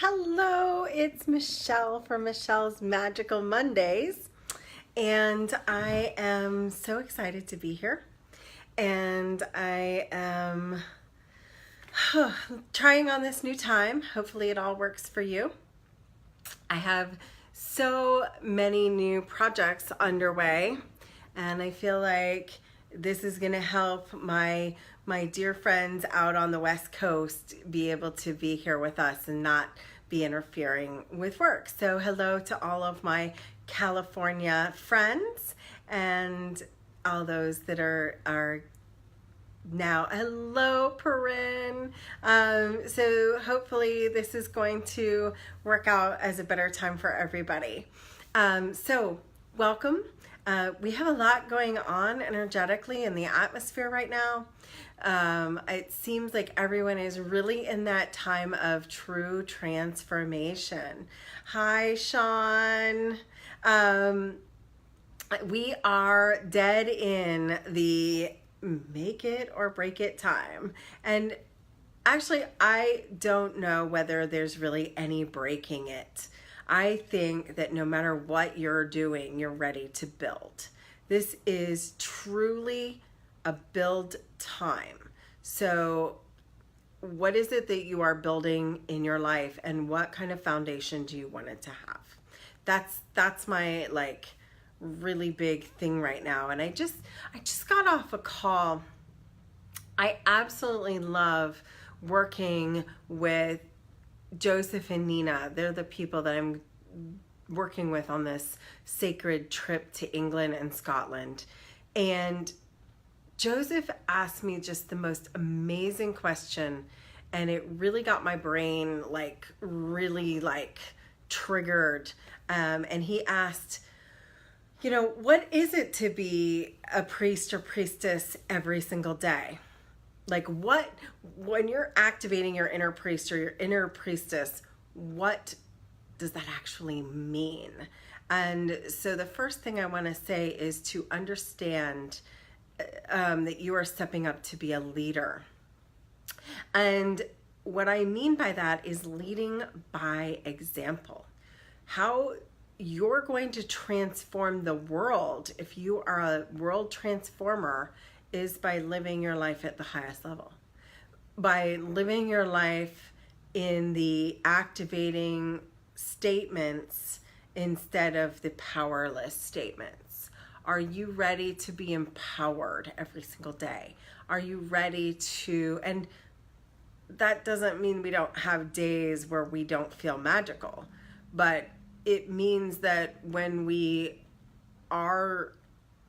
Hello, it's Michelle from Michelle's Magical Mondays, and I am so excited to be here. And I am trying on this new time. Hopefully, it all works for you. I have so many new projects underway, and I feel like this is going to help my dear friends out on the West Coast be able to be here with us and not be interfering with work. So hello to all of my California friends and all those that are now. Hello, Perrin. So hopefully this is going to work out as a better time for everybody. So welcome. We have a lot going on energetically in the atmosphere right now. It seems like everyone is really in that time of true transformation. Hi, Sean. We are dead in the make it or break it time. And actually, I don't know whether there's really any breaking it. I think that no matter what you're doing, you're ready to build. This is truly a build time. So what is it that you are building in your life, and what kind of foundation do you want it to have? That's my really big thing right now. And I just got off a call. I absolutely love working with Joseph and Nina. They're the people that I'm working with on this sacred trip to England and Scotland. And Joseph asked me just the most amazing question, and it really got my brain really triggered. And he asked, what is it to be a priest or priestess every single day? When you're activating your inner priest or your inner priestess, what does that actually mean? And so the first thing I want to say is to understand that you are stepping up to be a leader. And what I mean by that is leading by example. How you're going to transform the world, if you are a world transformer, is by living your life at the highest level. By living your life in the activating statements instead of the powerless statements. Are you ready to be empowered every single day? Are you ready to, and that doesn't mean we don't have days where we don't feel magical, but it means that when we are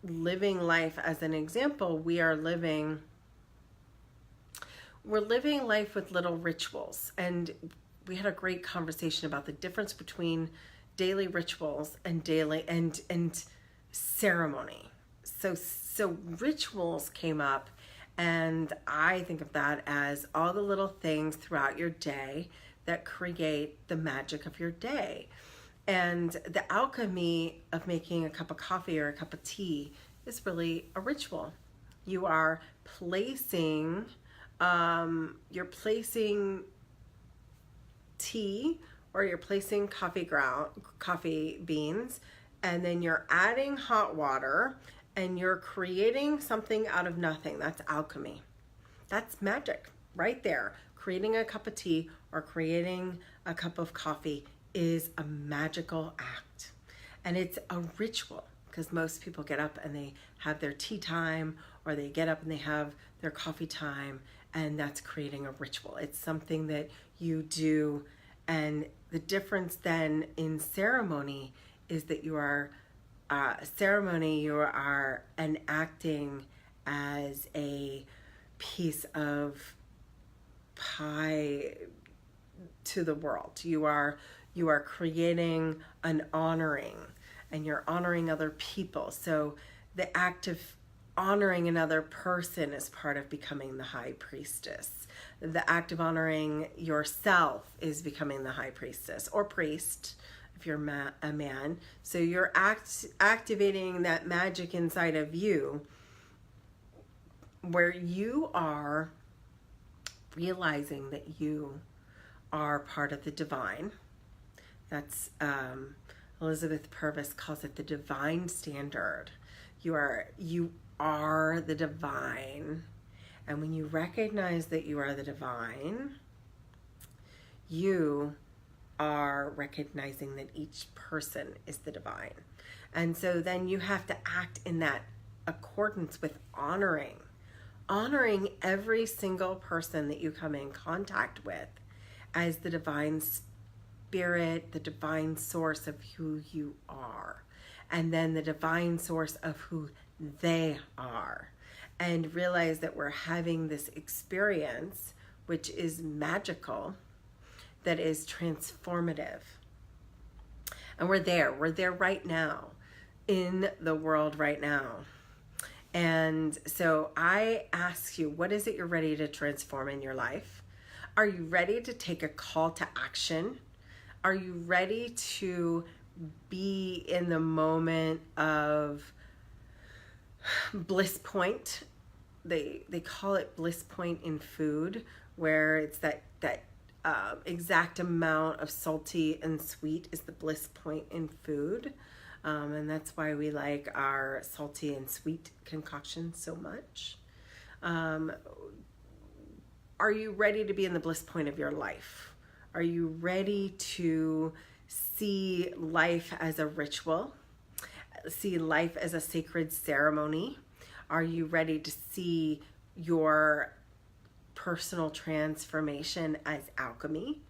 living life as an example, we're living life with little rituals. And we had a great conversation about the difference between daily rituals and daily and ceremony. So rituals came up, and I think of that as all the little things throughout your day that create the magic of your day. And the alchemy of making a cup of coffee or a cup of tea is really a ritual. You are placing, tea, or you're placing coffee beans, and then you're adding hot water, and you're creating something out of nothing. That's alchemy. That's magic right there. Creating a cup of tea or creating a cup of coffee is a magical act, and it's a ritual, because most people get up and they have their tea time, or they get up and they have their coffee time, and that's creating a ritual. It's something that you do. And the difference then in ceremony is that you are enacting as a piece of pie to the world. You are creating an honoring, and you're honoring other people. So the act of honoring another person is part of becoming the high priestess. The act of honoring yourself is becoming the high priestess or priest if you're a man. So you're activating that magic inside of you, where you are realizing that you are part of the divine. That's Elizabeth Purvis calls it the divine standard. You are the divine. And when you recognize that you are the divine, you are recognizing that each person is the divine. And so then you have to act in that accordance with honoring every single person that you come in contact with as the divine spirit, the divine source of who you are, and then the divine source of who they are. And realize that we're having this experience, which is magical, that is transformative. And we're there right now, in the world right now. And so I ask you, what is it you're ready to transform in your life? Are you ready to take a call to action? Are you ready to be in the moment of bliss point? They call it bliss point in food, where it's that exact amount of salty and sweet is the bliss point in food. And that's why we like our salty and sweet concoctions so much. Are you ready to be in the bliss point of your life? Are you ready to see life as a ritual? See life as a sacred ceremony? Are you ready to see your personal transformation as alchemy?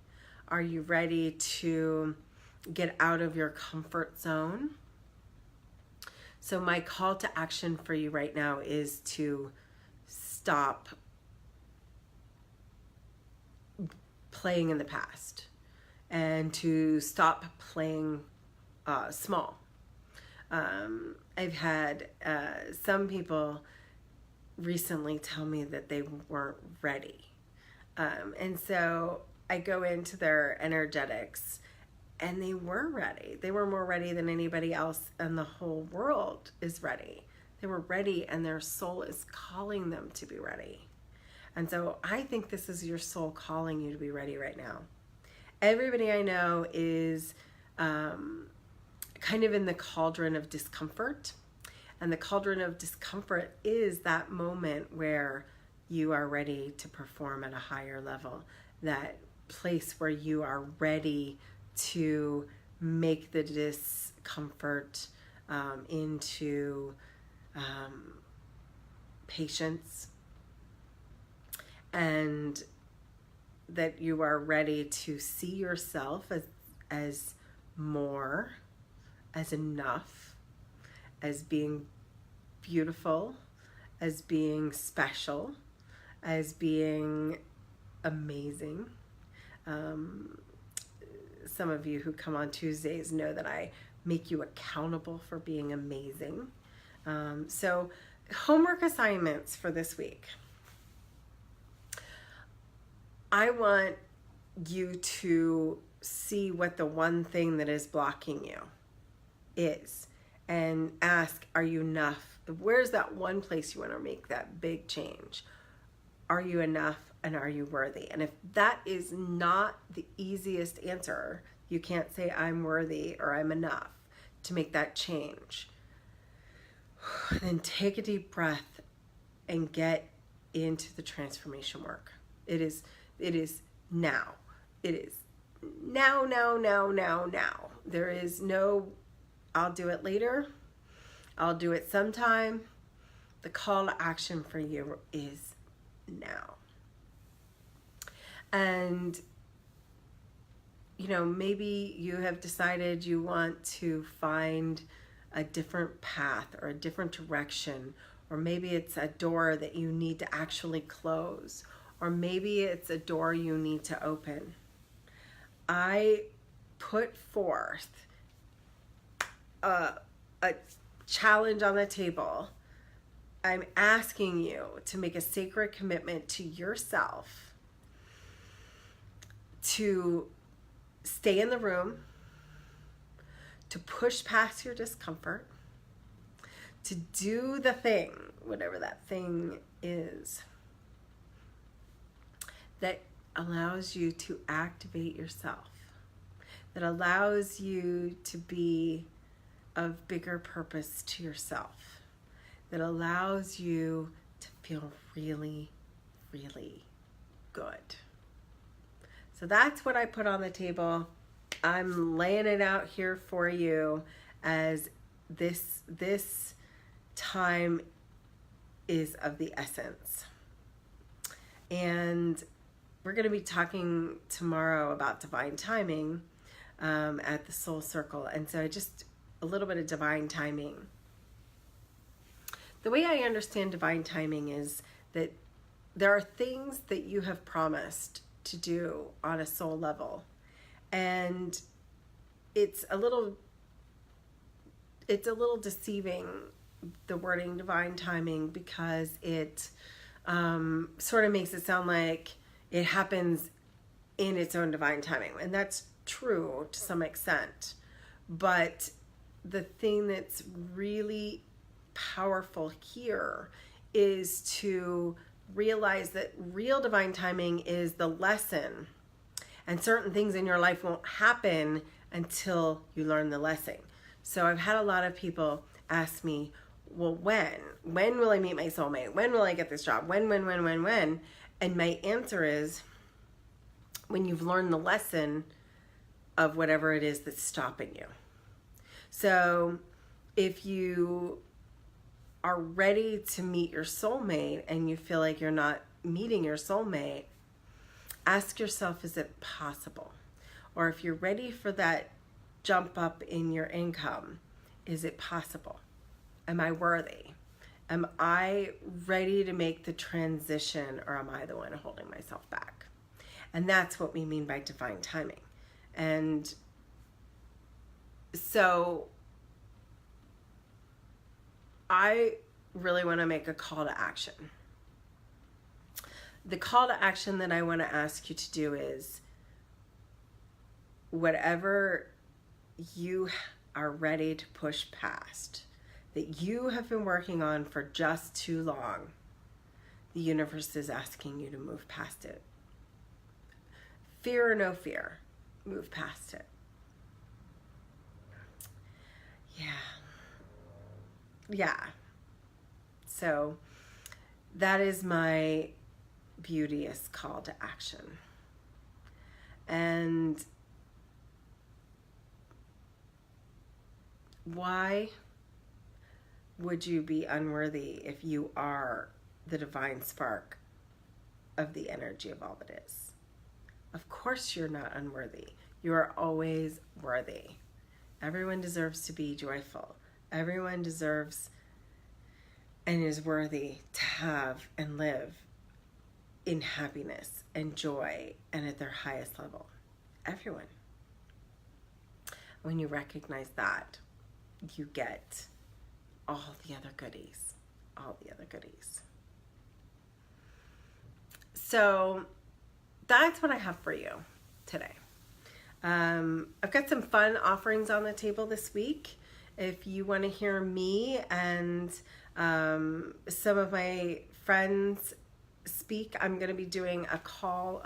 Are you ready to get out of your comfort zone? So my call to action for you right now is to stop playing in the past and to stop playing small. I've had some people recently tell me that they weren't ready. And so I go into their energetics, and they were ready. They were more ready than anybody else in the whole world is ready. They were ready, and their soul is calling them to be ready. And so I think this is your soul calling you to be ready right now. Everybody I know is kind of in the cauldron of discomfort. And the cauldron of discomfort is that moment where you are ready to perform at a higher level. That place where you are ready to make the discomfort into patience, and that you are ready to see yourself as more, as enough, as being beautiful, as being special, as being amazing. Some of you who come on Tuesdays know that I make you accountable for being amazing. So homework assignments for this week. I want you to see what the one thing that is blocking you is and ask, are you enough? Where's that one place you want to make that big change? Are you enough, and are you worthy? And if that is not the easiest answer, you can't say I'm worthy or I'm enough to make that change. Then take a deep breath and get into the transformation work. It is now. It is now. There is no, I'll do it later. I'll do it sometime. The call to action for you is now. And, maybe you have decided you want to find a different path or a different direction, or maybe it's a door that you need to actually close, or maybe it's a door you need to open. I put forth a challenge on the table. I'm asking you to make a sacred commitment to yourself to stay in the room, to push past your discomfort, to do the thing, whatever that thing is, that allows you to activate yourself, that allows you to be of bigger purpose to yourself, that allows you to feel really, really good. So that's what I put on the table. I'm laying it out here for you as this time is of the essence. And we're going to be talking tomorrow about divine timing at the Soul Circle. And so just a little bit of divine timing. The way I understand divine timing is that there are things that you have promised to do on a soul level. And it's a little deceiving, the wording divine timing, because it sort of makes it sound like it happens in its own divine timing. And that's true to some extent. But the thing that's really powerful here is to realize that real divine timing is the lesson, and certain things in your life won't happen until you learn the lesson. So I've had a lot of people ask me, well, when will I meet my soulmate? When will I get this job? When? And my answer is when you've learned the lesson of whatever it is that's stopping you. So if you are ready to meet your soulmate and you feel like you're not meeting your soulmate, ask yourself, is it possible? Or if you're ready for that jump up in your income, is it possible? Am I worthy? Am I ready to make the transition, or am I the one holding myself back? And that's what we mean by divine timing. And so I really want to make a call to action. The call to action that I want to ask you to do is, whatever you are ready to push past, that you have been working on for just too long, the universe is asking you to move past it. Fear or no fear, move past it. Yeah. So that is my beauteous call to action. And why would you be unworthy if you are the divine spark of the energy of all that is? Of course you're not unworthy. You are always worthy. Everyone deserves to be joyful. Everyone deserves and is worthy to have and live in happiness and joy and at their highest level. Everyone. When you recognize that, you get all the other goodies. All the other goodies. So that's what I have for you today. I've got some fun offerings on the table this week. If you want to hear me and some of my friends speak, I'm going to be doing a call,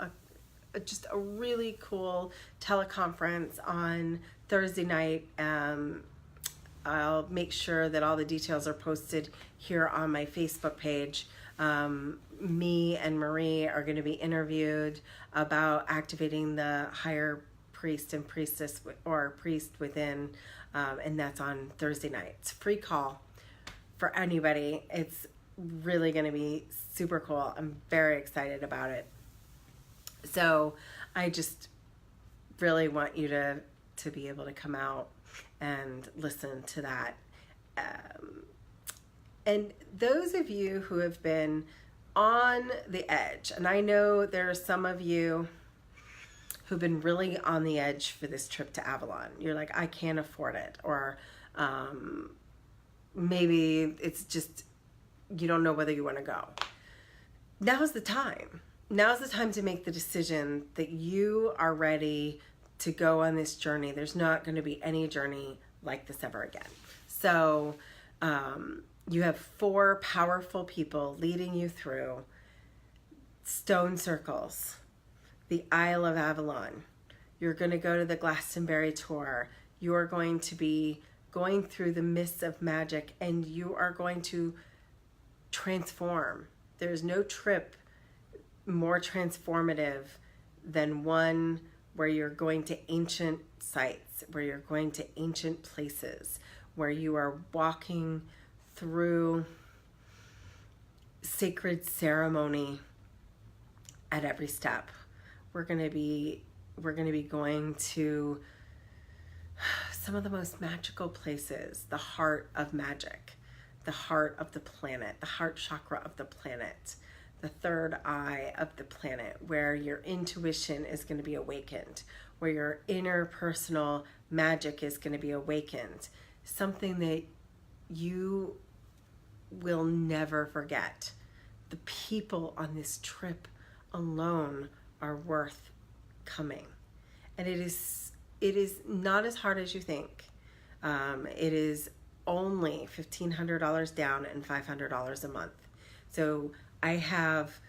just a really cool teleconference on Thursday night. I'll make sure that all the details are posted here on my Facebook page. Me and Marie are going to be interviewed about activating the higher priest and priestess, or priest within, and that's on Thursday night. It's a free call for anybody. It's really going to be super cool. I'm very excited about it. So I just really want you to be able to come out and listen to that. And those of you who have been on the edge, and I know there are some of you who've been really on the edge for this trip to Avalon. You're like, I can't afford it. Or maybe it's just, you don't know whether you want to go. Now's the time. Now's the time to make the decision that you are ready to go on this journey. There's not going to be any journey like this ever again. So you have 4 powerful people leading you through stone circles the Isle of Avalon. You're going to go to the Glastonbury tour. You are going to be going through the mists of magic, and you are going to transform. There's no trip more transformative than one where you're going to ancient sites, where you're going to ancient places, where you are walking through sacred ceremony at every step. We're going to be going to some of the most magical places, the heart of magic, the heart of the planet, the heart chakra of the planet, the third eye of the planet, where your intuition is going to be awakened, where your interpersonal magic is going to be awakened, something that you will never forget. The people on this trip alone are worth coming. And it is not as hard as you think. It is only $1,500 down and $500 a month. So I have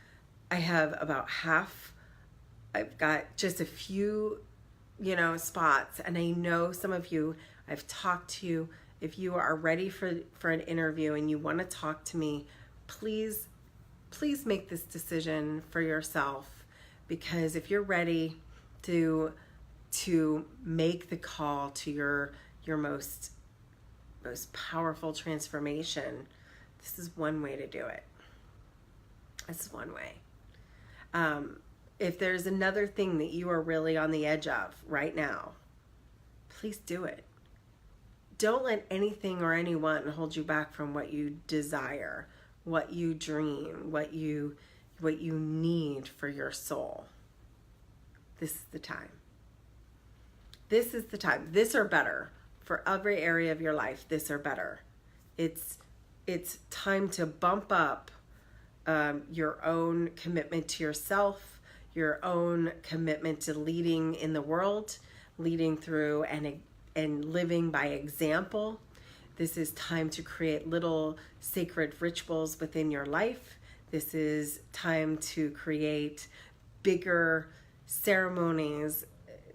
about half. I've got just a few, spots, and I know some of you. I've talked to you. If you are ready for an interview and you want to talk to me, please make this decision for yourself, because if you're ready to make the call to your most powerful transformation, this is one way to do it. This is one way. If there's another thing that you are really on the edge of right now, please do it. Don't let anything or anyone hold you back from what you desire, what you dream, what you need for your soul. This is the time. This is the time. This or better for every area of your life. This or better. It's time to bump up your own commitment to yourself, your own commitment to leading in the world, leading through and living by example. This is time to create little sacred rituals within your life. This is time to create bigger ceremonies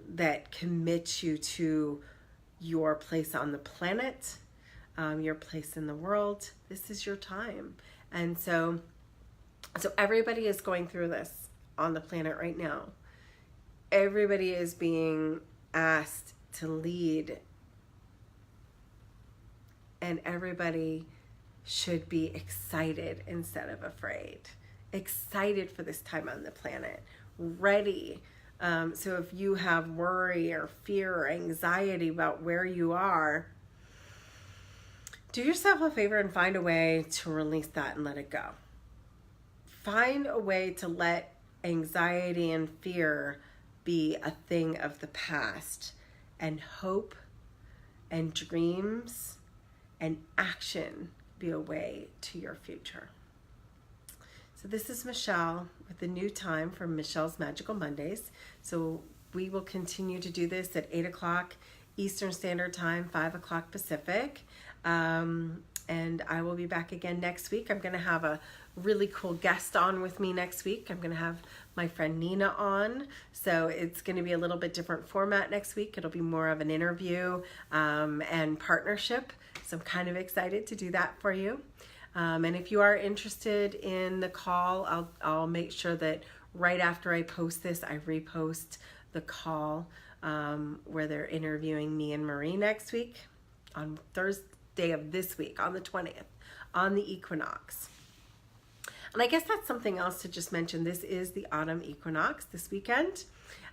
that commit you to your place on the planet, your place in the world. This is your time. And so everybody is going through this on the planet right now. Everybody is being asked to lead, and everybody should be excited instead of afraid. Excited for this time on the planet, ready. So if you have worry or fear or anxiety about where you are, do yourself a favor and find a way to release that and let it go. Find a way to let anxiety and fear be a thing of the past, and hope and dreams and action be a way to your future. So this is Michelle with the new time for Michelle's Magical Mondays. So we will continue to do this at 8 o'clock Eastern Standard Time, 5 o'clock Pacific. And I will be back again next week. I'm going to have a really cool guest on with me next week. I'm going to have my friend Nina on. So it's going to be a little bit different format next week. It'll be more of an interview and partnership. So I'm kind of excited to do that for you. And if you are interested in the call, I'll make sure that right after I post this, I repost the call where they're interviewing me and Marie next week on Thursday of this week, on the 20th, on the equinox. And I guess that's something else to just mention. This is the autumn equinox this weekend.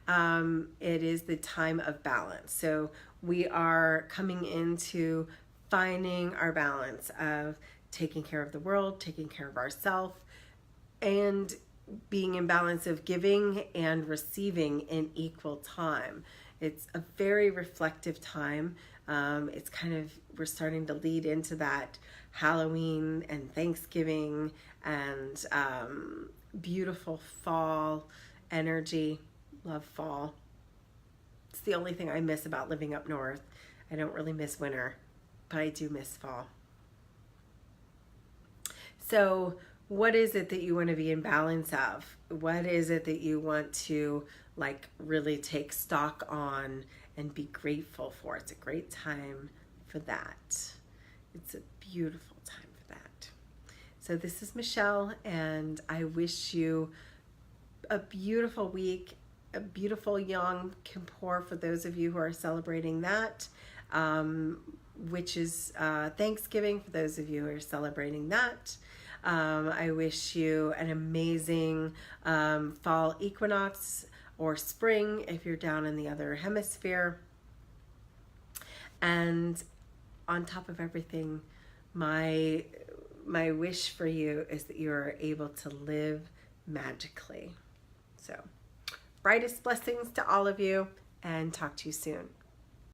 It is the time of balance. So we are coming into finding our balance of taking care of the world, taking care of ourselves, and being in balance of giving and receiving in equal time. It's a very reflective time. It's kind of, we're starting to lead into that Halloween and Thanksgiving and beautiful fall energy. Love fall. It's the only thing I miss about living up north. I don't really miss winter, but I do miss fall. So what is it that you want to be in balance of? What is it that you want to like really take stock on and be grateful for. It's a great time for that. It's a beautiful time for that. So this is Michelle, and I wish you a beautiful week, a beautiful Yom Kippur for those of you who are celebrating that, which is Thanksgiving for those of you who are celebrating that. I wish you an amazing fall equinox or spring if you're down in the other hemisphere. And on top of everything, my wish for you is that you are able to live magically. So, brightest blessings to all of you, and talk to you soon.